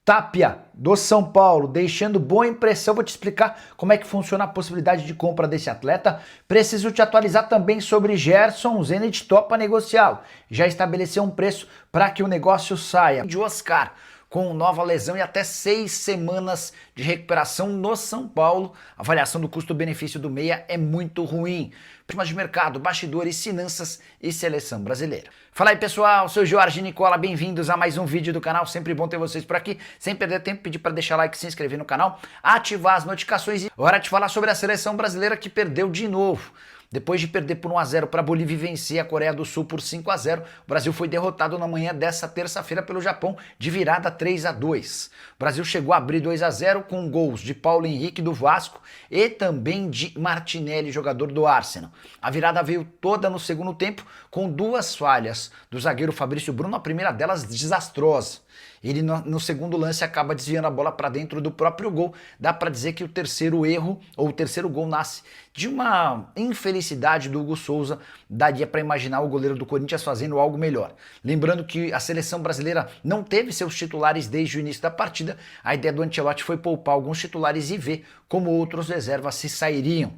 Tapia, do São Paulo, deixando boa impressão. Vou te explicar como é que funciona a possibilidade de compra desse atleta. Preciso te atualizar também sobre Gerson. O Zenit topa negociá-lo. Já estabeleceu um preço para que o negócio saia. De Oscar, com nova lesão e até 6 semanas de recuperação no São Paulo. A avaliação do custo-benefício do meia é muito ruim. Primas de mercado, bastidores, finanças e seleção brasileira. Fala aí pessoal, sou Jorge Nicola, bem-vindos a mais um vídeo do canal, sempre bom ter vocês por aqui. Sem perder tempo, pedir para deixar like, se inscrever no canal, ativar as notificações e hora de falar sobre a seleção brasileira que perdeu de novo. Depois de perder por 1 a 0 para a Bolívia e vencer a Coreia do Sul por 5 a 0, o Brasil foi derrotado na manhã dessa terça-feira pelo Japão de virada 3 a 2. O Brasil chegou a abrir 2 a 0 com gols de Paulo Henrique do Vasco e também de Martinelli, jogador do Arsenal. A virada veio toda no segundo tempo com 2 falhas do zagueiro Fabrício Bruno, a primeira delas desastrosa. Ele no segundo lance acaba desviando a bola para dentro do próprio gol. Dá para dizer que o terceiro erro, ou o terceiro gol, nasce de uma infelicidade do Hugo Souza. Daria para imaginar o goleiro do Corinthians fazendo algo melhor. Lembrando que a seleção brasileira não teve seus titulares desde o início da partida. A ideia do Ancelotti foi poupar alguns titulares e ver como outros reservas se sairiam.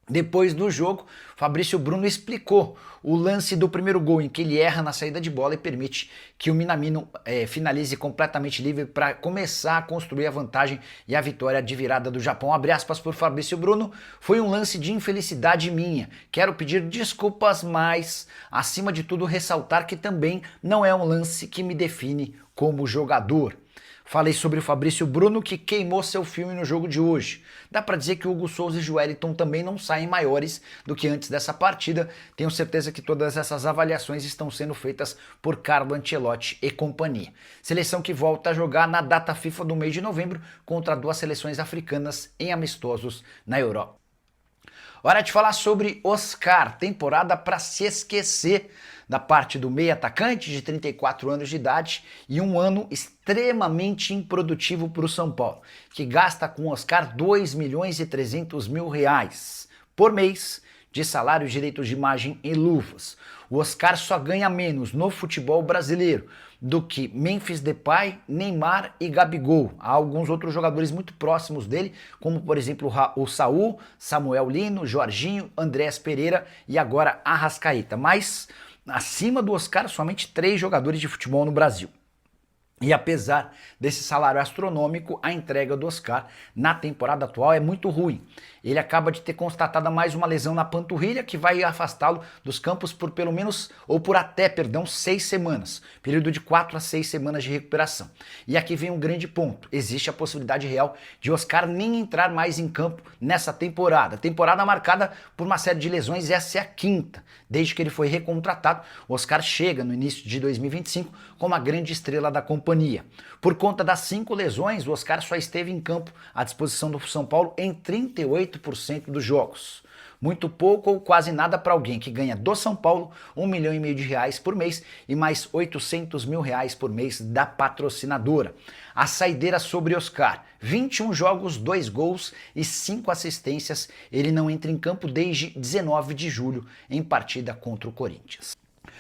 Depois do jogo, Fabrício Bruno explicou o lance do primeiro gol em que ele erra na saída de bola e permite que o Minamino finalize completamente livre para começar a construir a vantagem e a vitória de virada do Japão. Abre aspas por Fabrício Bruno, foi um lance de infelicidade minha. Quero pedir desculpas, mas acima de tudo ressaltar que também não é um lance que me define como jogador. Falei sobre o Fabrício Bruno que queimou seu filme no jogo de hoje. Dá pra dizer que o Hugo Souza e o Joeliton também não saem maiores do que antes dessa partida. Tenho certeza que todas essas avaliações estão sendo feitas por Carlo Ancelotti e companhia. Seleção que volta a jogar na data FIFA do mês de novembro contra 2 seleções africanas em amistosos na Europa. Hora de falar sobre Oscar, temporada para se esquecer da parte do meio atacante de 34 anos de idade e um ano extremamente improdutivo para o São Paulo, que gasta com Oscar 2.300.000 reais por mês de salário, direitos de imagem e luvas. O Oscar só ganha menos no futebol brasileiro do que Memphis Depay, Neymar e Gabigol. Há alguns outros jogadores muito próximos dele, como por exemplo o Saul, Samuel Lino, Jorginho, Andréas Pereira e agora Arrascaeta. Mas acima do Oscar, somente 3 jogadores de futebol no Brasil. E apesar desse salário astronômico, a entrega do Oscar na temporada atual é muito ruim. Ele acaba de ter constatado mais uma lesão na panturrilha que vai afastá-lo dos campos por pelo menos, ou por até, 6 semanas. Período de 4 a 6 semanas de recuperação. E aqui vem um grande ponto. Existe a possibilidade real de Oscar nem entrar mais em campo nessa temporada. Temporada marcada por uma série de lesões, essa é a 5ª. Desde que ele foi recontratado, Oscar chega no início de 2025 como a grande estrela da companhia. Por conta das 5 lesões, o Oscar só esteve em campo à disposição do São Paulo em 38% dos jogos. Muito pouco ou quase nada para alguém que ganha do São Paulo R$1,5 milhão por mês e mais R$800.000 por mês da patrocinadora. A saideira sobre Oscar, 21 jogos, 2 gols e 5 assistências. Ele não entra em campo desde 19 de julho em partida contra o Corinthians.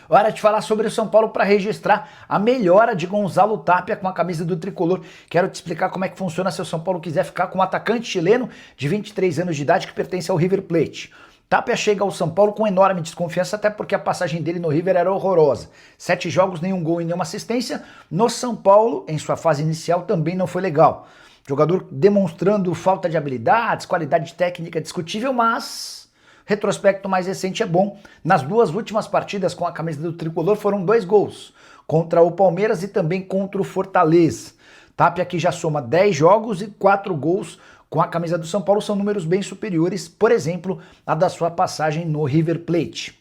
Hora de falar sobre o São Paulo para registrar a melhora de Gonzalo Tapia com a camisa do tricolor. Quero te explicar como é que funciona se o São Paulo quiser ficar com um atacante chileno de 23 anos de idade que pertence ao River Plate. Tapia chega ao São Paulo com enorme desconfiança, até porque a passagem dele no River era horrorosa. 7 jogos, nenhum gol e nenhuma assistência. No São Paulo, em sua fase inicial, também não foi legal. Jogador demonstrando falta de habilidades, qualidade técnica discutível, mas retrospecto mais recente é bom. Nas 2 últimas partidas com a camisa do tricolor foram 2 gols, contra o Palmeiras e também contra o Fortaleza. Tapia aqui já soma 10 jogos e 4 gols com a camisa do São Paulo, são números bem superiores, por exemplo, a da sua passagem no River Plate.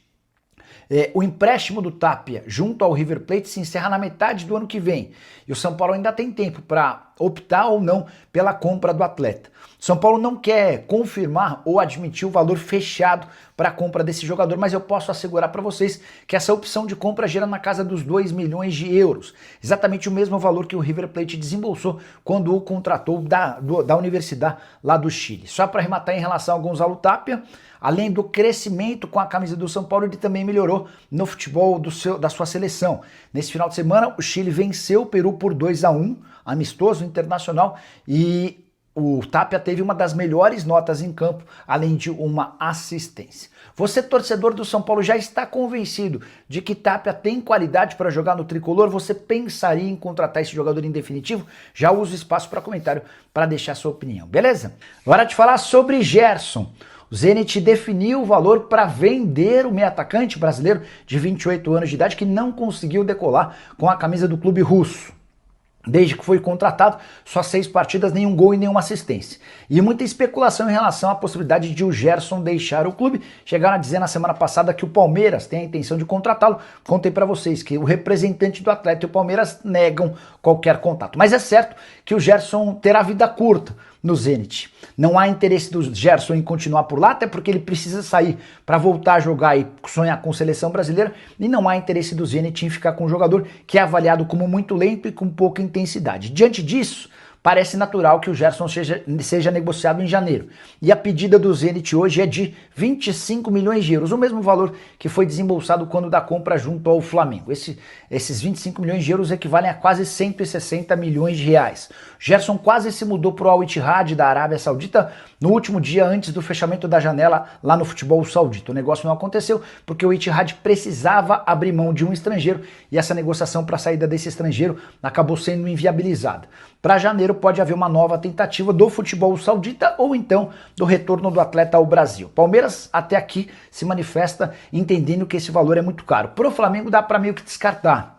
O empréstimo do Tapia junto ao River Plate se encerra na metade do ano que vem. E o São Paulo ainda tem tempo para optar ou não pela compra do atleta. São Paulo não quer confirmar ou admitir o valor fechado para a compra desse jogador, mas eu posso assegurar para vocês que essa opção de compra gera na casa dos 2 milhões de euros. Exatamente o mesmo valor que o River Plate desembolsou quando o contratou da Universidade lá do Chile. Só para arrematar em relação ao Gonzalo Tapia, além do crescimento com a camisa do São Paulo, ele também melhorou no futebol da sua seleção. Nesse final de semana, o Chile venceu o Peru por 2 a 1, amistoso internacional e o Tapia teve uma das melhores notas em campo, além de uma assistência. Você, torcedor do São Paulo, já está convencido de que Tapia tem qualidade para jogar no tricolor? Você pensaria em contratar esse jogador em definitivo? Já usa o espaço para comentário para deixar sua opinião, beleza? Agora de falar sobre Gerson. O Zenit definiu o valor para vender o meio-atacante brasileiro de 28 anos de idade que não conseguiu decolar com a camisa do clube russo. Desde que foi contratado, só 6 partidas, nenhum gol e nenhuma assistência. E muita especulação em relação à possibilidade de o Gerson deixar o clube. Chegaram a dizer na semana passada que o Palmeiras tem a intenção de contratá-lo. Contei para vocês que o representante do atleta e o Palmeiras negam qualquer contato. Mas é certo que o Gerson terá vida curta no Zenit. Não há interesse do Gerson em continuar por lá, até porque ele precisa sair para voltar a jogar e sonhar com seleção brasileira, e não há interesse do Zenit em ficar com um jogador que é avaliado como muito lento e com pouca intensidade. Diante disso, parece natural que o Gerson seja negociado em janeiro. E a pedida do Zenit hoje é de 25 milhões de euros, o mesmo valor que foi desembolsado quando da compra junto ao Flamengo. Esses 25 milhões de euros equivalem a quase 160 milhões de reais. Gerson quase se mudou para o Al Ittihad da Arábia Saudita no último dia antes do fechamento da janela lá no futebol saudita. O negócio não aconteceu porque o Ittihad precisava abrir mão de um estrangeiro e essa negociação para a saída desse estrangeiro acabou sendo inviabilizada. Para janeiro pode haver uma nova tentativa do futebol saudita ou então do retorno do atleta ao Brasil. Palmeiras até aqui se manifesta entendendo que esse valor é muito caro. Pro Flamengo dá para meio que descartar.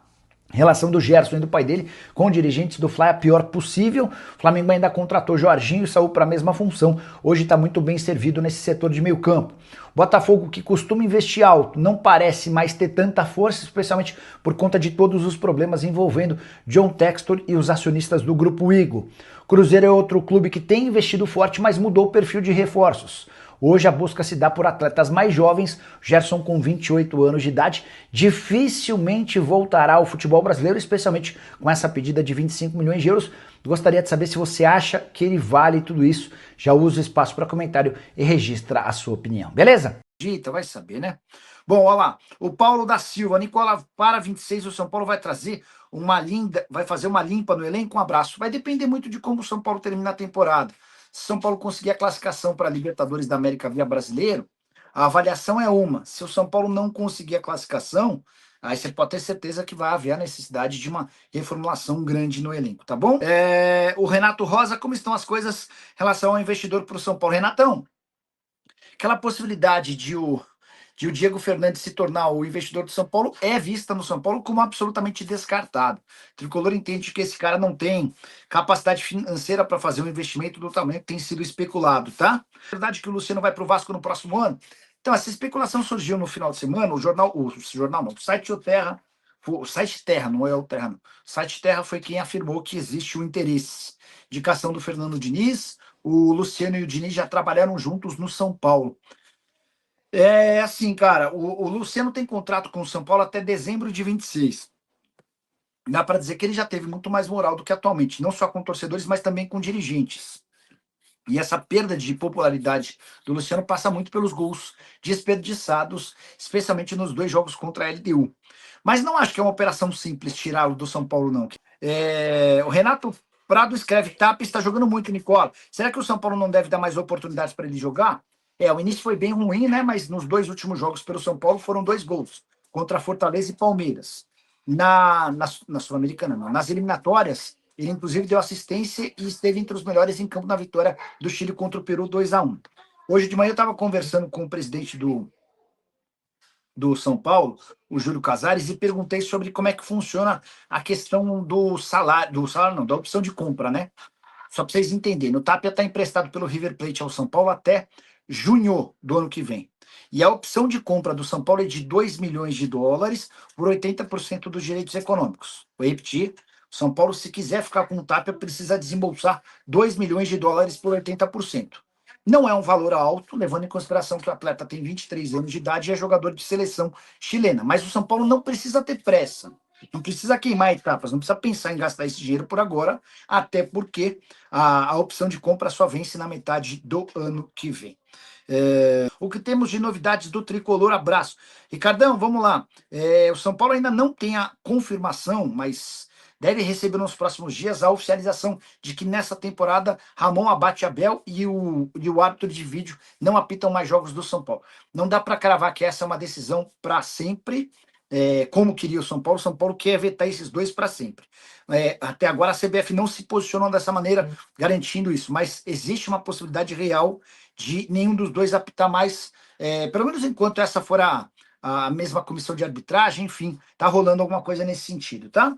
A relação do Gerson e do pai dele com dirigentes do Fly é a pior possível. O Flamengo ainda contratou Jorginho e saiu para a mesma função. Hoje está muito bem servido nesse setor de meio campo. Botafogo, que costuma investir alto, não parece mais ter tanta força, especialmente por conta de todos os problemas envolvendo John Textor e os acionistas do Grupo Eagle. Cruzeiro é outro clube que tem investido forte, mas mudou o perfil de reforços. Hoje a busca se dá por atletas mais jovens. Gerson, com 28 anos de idade, dificilmente voltará ao futebol brasileiro, especialmente com essa pedida de 25 milhões de euros. Gostaria de saber se você acha que ele vale tudo isso. Já usa o espaço para comentário e registra a sua opinião, beleza? Dita, vai saber, né? Bom, olha lá, o Paulo da Silva, Nicola, para 26, o São Paulo vai trazer vai fazer uma limpa no elenco, um abraço. Vai depender muito de como o São Paulo termina a temporada. Se o São Paulo conseguir a classificação para a Libertadores da América via brasileiro, a avaliação é uma. Se o São Paulo não conseguir a classificação, aí você pode ter certeza que vai haver a necessidade de uma reformulação grande no elenco, tá bom? O Renato Rosa, como estão as coisas em relação ao investidor para o São Paulo? Renatão, aquela possibilidade de o Diego Fernandes se tornar o investidor do São Paulo é vista no São Paulo como absolutamente descartado. O Tricolor entende que esse cara não tem capacidade financeira para fazer um investimento do tamanho que tem sido especulado, tá? É verdade que o Luciano vai para o Vasco no próximo ano? Então, essa especulação surgiu no final de semana, o site o site Terra, não é o Terra, não. O site Terra foi quem afirmou que existe o interesse. Indicação do Fernando Diniz, o Luciano e o Diniz já trabalharam juntos no São Paulo. É assim, cara, o Luciano tem contrato com o São Paulo até dezembro de 26. Dá para dizer que ele já teve muito mais moral do que atualmente, não só com torcedores, mas também com dirigentes. E essa perda de popularidade do Luciano passa muito pelos gols desperdiçados, especialmente nos 2 jogos contra a LDU. Mas não acho que é uma operação simples tirá-lo do São Paulo, não. O Renato Prado escreve: Tapia está jogando muito, Nicola. Será que o São Paulo não deve dar mais oportunidades para ele jogar? O início foi bem ruim, né? Mas nos 2 últimos jogos pelo São Paulo foram 2 gols, contra Fortaleza e Palmeiras. Na Sul-Americana, não. Nas eliminatórias, ele inclusive deu assistência e esteve entre os melhores em campo na vitória do Chile contra o Peru 2-1. Hoje de manhã eu estava conversando com o presidente do São Paulo, o Júlio Casares, e perguntei sobre como é que funciona a questão do salário não, da opção de compra, né? Só para vocês entenderem, o Tapia está emprestado pelo River Plate ao São Paulo até junho do ano que vem. E a opção de compra do São Paulo é de 2 milhões de dólares por 80% dos direitos econômicos. Vou repetir: o São Paulo, se quiser ficar com o Tapia, precisa desembolsar 2 milhões de dólares por 80%. Não é um valor alto, levando em consideração que o atleta tem 23 anos de idade e é jogador de seleção chilena. Mas o São Paulo não precisa ter pressa. Não precisa queimar etapas, não precisa pensar em gastar esse dinheiro por agora, até porque a opção de compra só vence na metade do ano que vem. O que temos de novidades do Tricolor? Abraço. Ricardão, vamos lá. O São Paulo ainda não tem a confirmação, mas deve receber nos próximos dias a oficialização de que nessa temporada Ramon Abate Abel e o árbitro de vídeo não apitam mais jogos do São Paulo. Não dá para cravar que essa é uma decisão para sempre, como queria o São Paulo quer vetar esses dois para sempre. Até agora a CBF não se posicionou dessa maneira, garantindo isso, mas existe uma possibilidade real de nenhum dos dois apitar mais, pelo menos enquanto essa for a mesma comissão de arbitragem, enfim, tá rolando alguma coisa nesse sentido, tá?